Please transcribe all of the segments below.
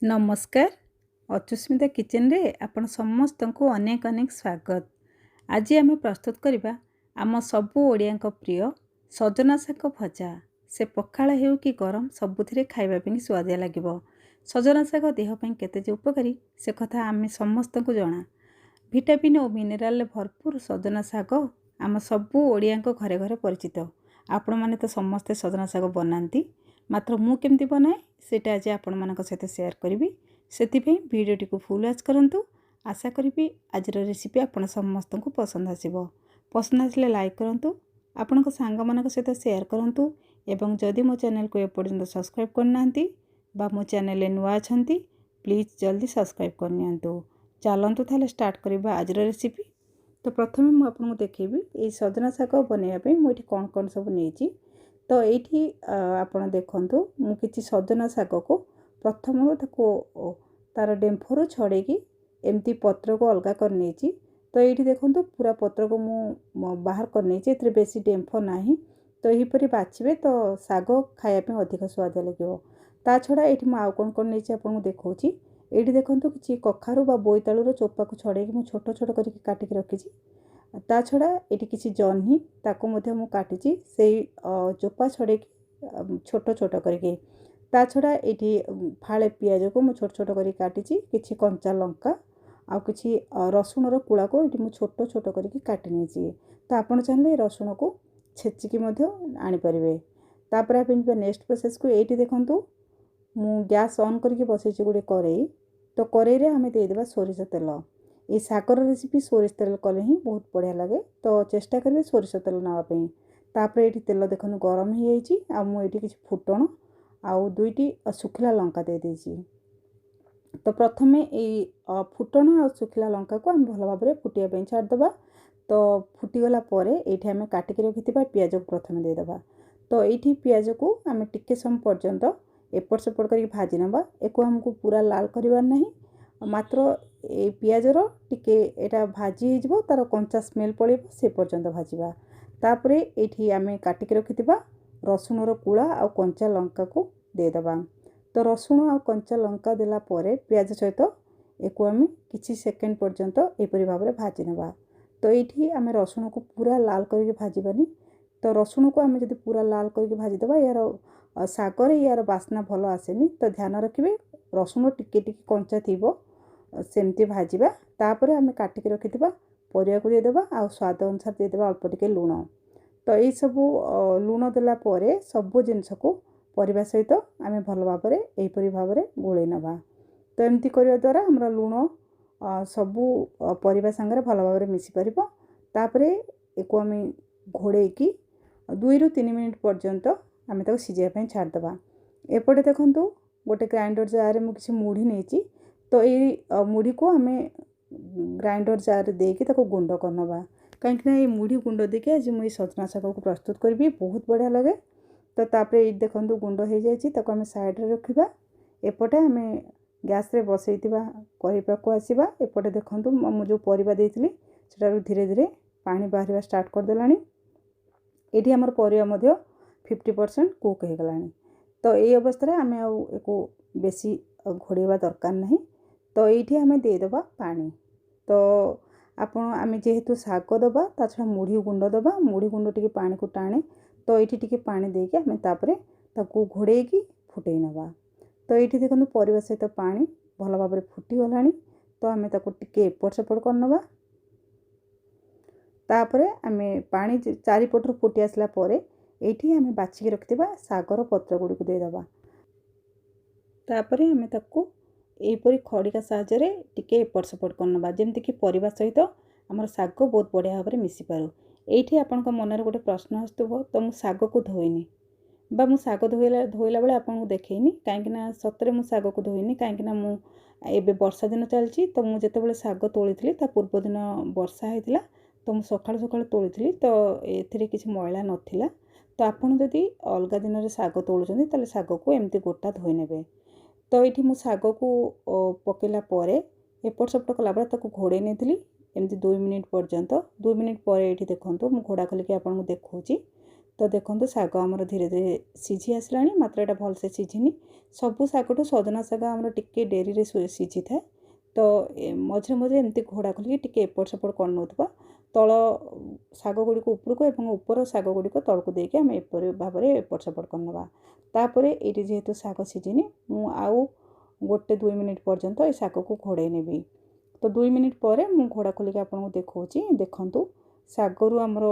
नमस्कार। अचुस्मिता किचन रे आपण समस्त को अनेक अनेक स्वागत। आज आम प्रस्तुत करवा आम सबू ओडिया प्रिय सजना शाग भजा। से पखाड़ हो कि गरम सबुथिरे खाइबा ପାଇଁ स्वादिया लगिबो। सजना शाग देह ପାଇଁ केते जे उपकारी से कथा आम समस्त को जना। विटामिन और मिनेराल भरपूर सजना शाग आम सबू ओडिया घरे घरे परिचित। आपण माने तो समस्ते सजना शाग बनाती, मात्र मु केमती बनाए सेटा आज आपण मानक सहित शेयर करी। से भिडियोटी को फुल वॉच करंतु। आशा करी आज रेसिपी आपण समस्त को पसंद आसिबो। पसंद आसिले लाइक करंतु, आपण सांग मानक सहित शेयर करंतु एवं जदि मो चैनल को एपर्यंत सब्सक्राइब करनांती बा मो चैनल नुआ अछंती प्लीज जल्दी सब्सक्राइब करनियंतु। चलंतु थाले स्टार्ट करबा आज रेसिपी। तो प्रथमे मु आपन को देखेबी ए सजना शाग बनैया पे मु एठी कोन कोन सब नेची। तो ये आपण देखु मुझे सजना शाग को प्रथम तार डेम्फर छड़े एमती पत्र को अलग कर नहीं। तो ये देखु पूरा पत्र को मु बाहर कर नहीं, बेसी डेम्फर ना। तो यहीपरि बाछिबे तो शाग खायापे अधिक स्वाद लगे। ता छड़ा ये आउ कौन कौन नहीं आपको देखा। ये देखु कि कखारू बा बोईतालूर चोपा को छड़े मुझे छोट छोट कर काटिक रखी। ता छड़ा ये किसी जह्नी ताको मध्य मु काटिची से चोपा छड़े छोट छोट करके। ता छड़ा ये फाड़े पियाज को मु छोट छोट कर काटिची। किछि कंचा लंका आ किछि रसुणर कूड़ा को ये मु छोट छोट करके काटि नेछि। तो आपण चाहले रसुण को छेचिकी मध्य आनी परिबे। तापर आपण नेक्स्ट प्रोसेस को ये देखंतु मु गैस ऑन करके बसैछि गोटे करेई। तो करेई रे हमें दे देबा सोरिष तेल। ये शागर रेसिपी सोरिष तेल कले ही बहुत बढ़िया लगे। तो चेष्टा करेंगे सोरिष तेल नापी। तापर ये तेल देखो गरम हो जाए किसी फुटण आउ दुईटी सुखिला लंका दे देछि। तो प्रथमे ये फुटण आ सुखिला लंका को आम भल भाव फुटिया छाड़देबा। तो फुटीगला ये आम काटिक रखि पियाज को प्रथम देदेबा। तो ये पियाज को आम टिके समय पर्यंत एपट सेपट कर भाजी नवा। एको आमको पूरा लाल करवार नहीं, मात्र ए पियाजर टिके एटा भाजी हो तार कंचा स्मेल पड़ेबो से पर्यंत भाजवा। तापरे एठी आमे काटिक रखिथिबा रसुणर कूड़ा आ कंचा लंका को देदेबा। तो रसुण आ कंचा लंका देला परे पियाज सहित एको आमे किछि सेकेंड पर्यंत एपरि भाबरे भाजी नवा। तो एठी आमे रसुण को पूरा लाल करके भाजीबानी। तो रसुण को आमे जदि पूरा लाल करके भाजी देबा यार शागर यार बास्ना भल आसेनी। तो ध्यान रखिबे रसुण टिके टिके कंचा थिबो सेमती भाजवा। तापर आम काटिक रखिथिबा परिया को देदेबा आ स्वाद अनुसार देदेबा अल्प टिके लुण। तो ये सबू लुण देला परे सबू जिनस को परिबा सहित आम भल भाव एहीपरि भाव गोले नवा। तो एमती करबा द्वारा हमरा लुण सबू परिबा संगे भल भाव मिसी परिबो। तापरे एको आम घोड़ेकी 2 ରୁ 3 मिनिट पर्यंत आम ताको सिझाई पई छाड़देबा। एपटे देखंतु गोटे ग्राइंडर जार मु किछि मुढ़ी नेची। तो ये मुढ़ी को आम ग्राइंडर जार देके ताको गुंड करनवा। कहीं ये मुढ़ी गुंड देके आज मुझे सजना शाग को प्रस्तुत करी, बहुत बढ़िया लगे। तो तापर ये देखंतु गुंड हो जाइए ताको आम साइड रे रखिबा। एपटे आम गैस रे बसैतिबा कढ़ी पाक आसीबा। एपटे देखंतु मु जो परिबा देइथिली सेटारु धीरे धीरे पानी बाहरिबा स्टार्ट कर देलानी। एठी हमर परिबा मध्य 50% कुक हो गलानी। तो ये अवस्था आम एको बेसी घोड़ेवा दरकार नहीं। तो ये आम देदेबा पानी। तो आपण आम जेहेतु शाग दबा ता छड़ा मुढ़ी गुंड दबा, मुढ़ी गुंड टिके पानी को टाणे। तो ये टिके पानी देके आम तापरे ताकू घोड़ेकी फुटई नवा। तो ये देखो परिबा सहित पानी भल भाव फुटी गलानी। तो आम ताकू टिके एपट सेपट करनवा। तापरे आम पानी चारिपटर फुटी आसला परे एठी आम बाछिकी रखिथिबा शागर पत्र गुडी को देदेबा। तापरे आम ताकू एहीपरि खड़िका साहाय्य टिके एपट सेपट करनवा जेमति कि परिबा सहित आमर शाग बहुत बढ़िया भाव मिसी पारू। एठी आपनका मनरे गोटे प्रश्न आसुथबो, तो मु शाग को धोइनी बा मु शाग धोइला बेले आपनको देखैनी कहीं सतरे मु शाग को धोइनी कहीं मु एबे वर्षा दिन चलची। तो मु जेतेबेले शाग तोलिथिली ता पूर्व दिन वर्षा हेतिला। तो मु सकाळु सकाळु तोलिथिली तो एथिरे किछि मैला नथिला। तो आपण जदि अलगा दिन रे शाग तोलुचंदी ताले शाग को एमती गोटा धोइ नेबे। तो ये मु शाग को पकेला परे एपट सेपट कला ताको घोड़े नहीं एमती 2 मिनिट पर्यंत। 2 मिनिट पर ये देखो मु घोड़ा खोलिकी आपको देखा। तो देखो शाग आमर धीरे धीरे सीझी आसला मात्र यहाँ भलसे सीझिनी सबू शागठू सजना शाग आमर टिके डेरी सीझी थाए तो मझे मझे एमती घोड़ा खोलिक टिके एपट सेपट कर नौथबा तल शाग गुड़िक उपरको और ऊपर शाग गुड़िक तलक देके आम एपरी भाव में एपट सेपट करनवा तापर ये जेहेतु शाग सीझिनी मु आउ 1-2 मिनिट पर्यंत ये शाग को घोड़े नेबी तो 2 मिनिट पर मु घोड़ा खोलिक आपको देखौची देखंतु शागरु आमर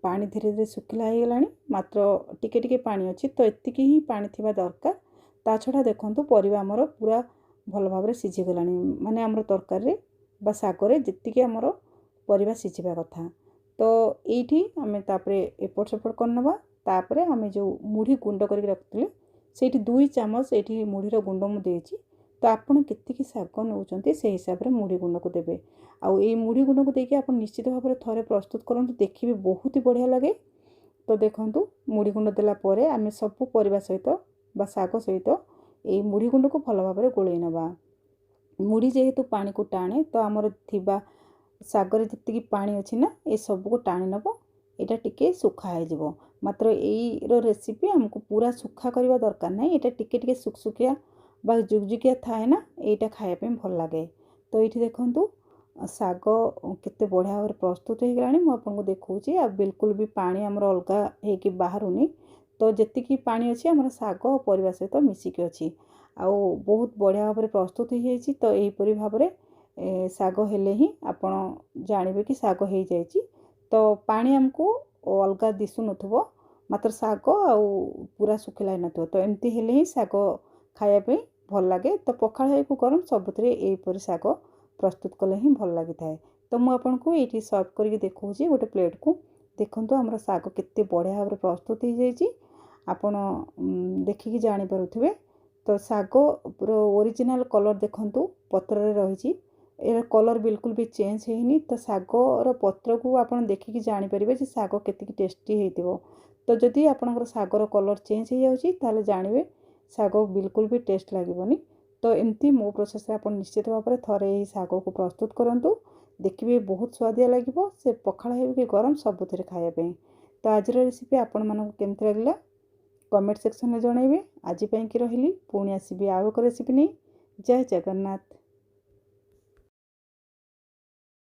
पानी धीरे धीरे सुखिला हो गलानी मात्र टिके टिके पानी अच्छी तो एतिकी ही पानी थिबा दरकार ता छड़ा देखंतु परिबा आमर पूरा भल भाव में सीझी गलानी माने आमर तरकारी बा शागरे जेतिकी आमर परिबा सीझिबा कथा तो एठी आमे तापरे एपट सेपट करनवा तापरे आमे जो मुढ़ी गुंड करके रखथिले सेठी 2 चामच एठी मुढ़ीर गुंड मु देछि तो आपण केतिकी शाग नौचंती से हिसाब रे मुढ़ी गुंड को देबे आउ ए मुढ़ी गुंड को देके आपण निश्चित भाव में थरे प्रस्तुत करंतु देखिबे बहुत ही बढ़िया लगे तो देखंतु मुढ़ी गुंड देला परे आमे सब परिबा सहित बा शाग सहित ए मुढ़ी गुंड को भल भाव में गोळै नबा मुढ़ी जेहेतु पानी को टाणे तो आमर थिबा शागर जी पानी अच्छी ना ये सब को टाणी नब यहाँ टिके सुखा हो मात्र यही रेसिपी आमको पूरा सुखा करने दरकार ना यहाँ टिके टिके सुखसुखिया बा जुगजुकिया थाए ना यहाँ खायापी भल लगे तो ये देखु शाग केते बढ़िया भाव प्रस्तुत हो गलानी मु आपको देखौची आ बिल्कुल भी पानी आमर अलग होगी बाहरुनी तो जेतिकी पानी अच्छी आमर शाग परिवा सहित मिसिकी अच्छी आउ बहुत बढ़िया भाव प्रस्तुत हो जाइए तो यहीपरी भाव में शाग हेले ही आपण जानवे कि शाग हो जाइए तो पानी आमको अलग दिशु नथबो मात्र शाग आउ पूरा सुखिला नथबो तो एमती हेले ही शाग खायापी भल लगे तो पखाल को गरम सबुथिरे एहीपरि शाग प्रस्तुत कले ही भल लगी थाए तो मु आपनको ये सर्व करके देखौची गोटे प्लेट को देखंतु हमर शाग केते बढ़िया भाव प्रस्तुत हो जाइए आपण देखिकी जानि पारुथिबे तो शाग पूरा ओरिजिनल कलर देखंतु पत्र रे रहिछि यार कलर बिल्कुल भी चेंज होनी तो शागर पत्र को आपड़ देखिकी जानीपर शाग केतिकी टेस्टी होइतिबो तो जदि आपणकर शागर कलर चेंज हो जाउछि ताले जानवे शाग बिल्कुल भी टेस्ट लागबनी तो एमती मो प्रोसेस आप निश्चित भाव में थरे ही शाग को प्रस्तुत करंतु देखिए बहुत स्वादिया लगिबो से पखाळ हेबि कि गरम सबुथिरे खाया पे तो आज रेसिपी आपण मानक केमती लागला कमेंट सेक्शन में जनइबे आज पई कि रहिली पुणी आसीबी आउ एक रेसिपी नहीं जय जगन्नाथ।